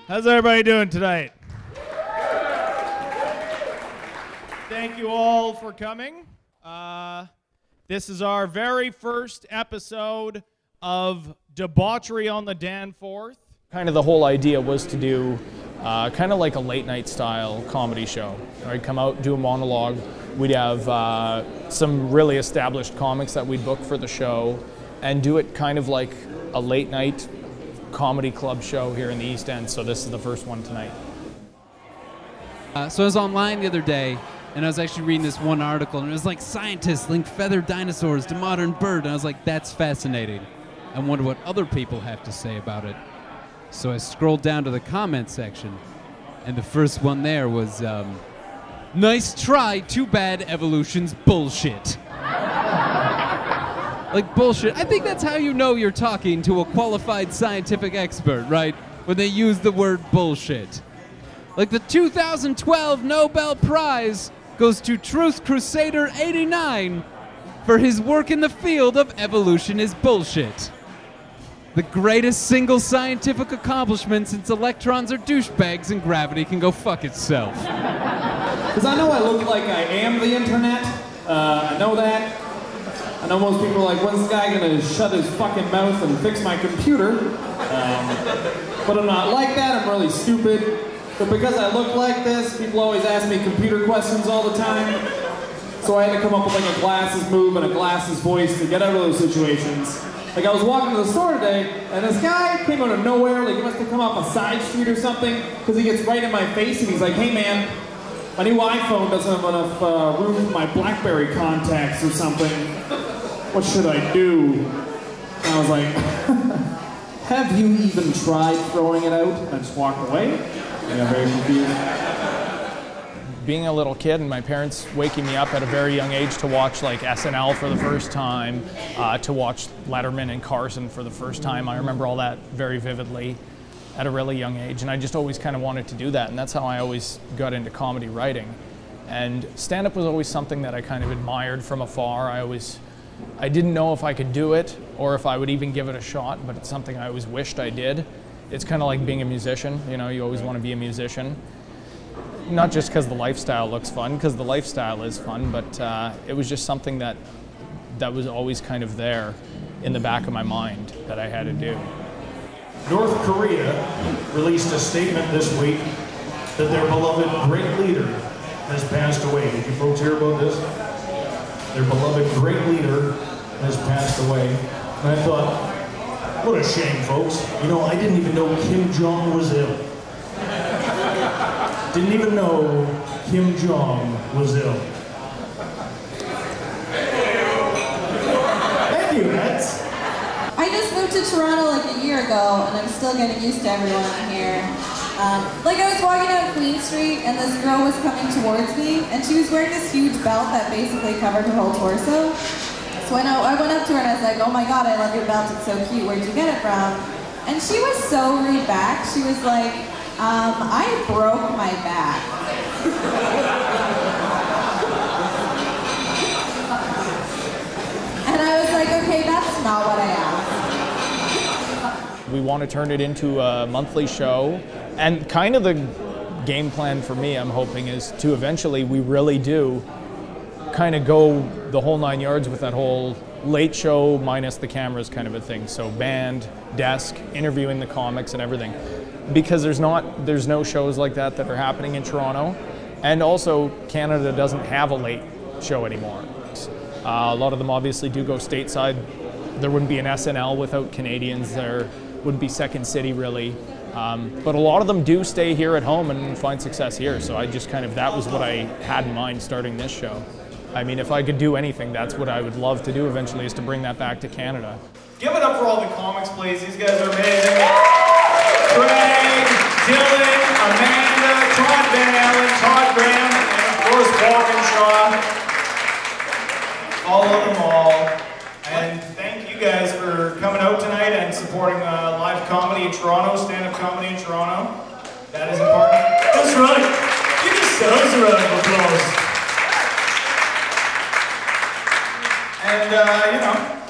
How's everybody doing tonight? Thank you all for coming. This is our very first episode of Debauchery on the Danforth. Kind of the whole idea was to do kind of like a late night style comedy show. I'd come out, do a monologue. We'd have some really established comics that we'd book for the show and do it kind of like a late night comedy club show here in the East End, so this is the first one tonight. So I was online the other day, and I was actually reading this one article, and it was like, scientists link feathered dinosaurs to modern bird, and I was like, that's fascinating. I wonder what other people have to say about it. So I scrolled down to the comment section, and the first one there was, nice try, too bad evolution's bullshit. Like bullshit. I think that's how you know you're talking to a qualified scientific expert, right? When they use the word bullshit. Like the 2012 Nobel Prize goes to Truth Crusader 89 for his work in the field of evolution is bullshit. The greatest single scientific accomplishment since electrons are douchebags and gravity can go fuck itself. Because I know I look like I am the internet. I know that. I know most people are like, when's the guy gonna shut his fucking mouth and fix my computer? But I'm not like that, I'm really stupid. But because I look like this, people always ask me computer questions all the time. So I had to come up with like a glasses move and a glasses voice to get out of those situations. Like I was walking to the store today, and this guy came out of nowhere, like he must have come off a side street or something, because he gets right in my face and he's like, hey man, my new iPhone doesn't have enough room for my BlackBerry contacts or something. What should I do? And I was like, have you even tried throwing it out? And I just walked away. I got very confused. Being a little kid and my parents waking me up at a very young age to watch like SNL for the first time, to watch Letterman and Carson for the first time. I remember all that very vividly at a really young age, and I just always kind of wanted to do that, and that's how I always got into comedy writing. And stand-up was always something that I kind of admired from afar. I didn't know if I could do it or if I would even give it a shot, but it's something I always wished I did. It's kind of like being a musician, you know, you always want to be a musician. Not just because the lifestyle looks fun, because the lifestyle is fun, but it was just something that was always kind of there in the back of my mind that I had to do. North Korea released a statement this week that their beloved great leader has passed away. Did you folks hear about this? Their beloved great leader has passed away. And I thought, what a shame, folks. You know, I didn't even know Kim Jong was ill. Didn't even know Kim Jong was ill. Thank you, Nats. I just moved to Toronto like a year ago, and I'm still getting used to everyone here. Like I was walking down Queen Street, and this girl was coming towards me, and she was wearing this huge belt that basically covered her whole torso. So I went up to her and I was like, oh my god, I love your belt, it's so cute, where'd you get it from? And she was so laid back, she was like, I broke my back. And I was like, okay, that's not what I asked. We want to turn it into a monthly show, and kind of the game plan for me, I'm hoping, is to eventually we really do kind of go the whole 9 yards with that whole late show minus the cameras kind of a thing. So band, desk, interviewing the comics and everything. because there's no shows like that are happening in Toronto, and also Canada doesn't have a late show anymore. A lot of them obviously do go stateside. There wouldn't be an SNL without Canadians. There wouldn't be Second City really. But a lot of them do stay here at home and find success here. So I just that was what I had in mind starting this show. I mean, if I could do anything, that's what I would love to do eventually, is to bring that back to Canada. Give it up for all the comics, please. These guys are amazing. Craig, Dylan, Amanda, Todd Van Allen, Todd Graham, and of course Walkinshaw. Follow them all. And thank you guys for coming out tonight and supporting live comedy in Toronto, stand-up comedy in Toronto. That is important. That's right. Give yourselves a round of applause. And, you know,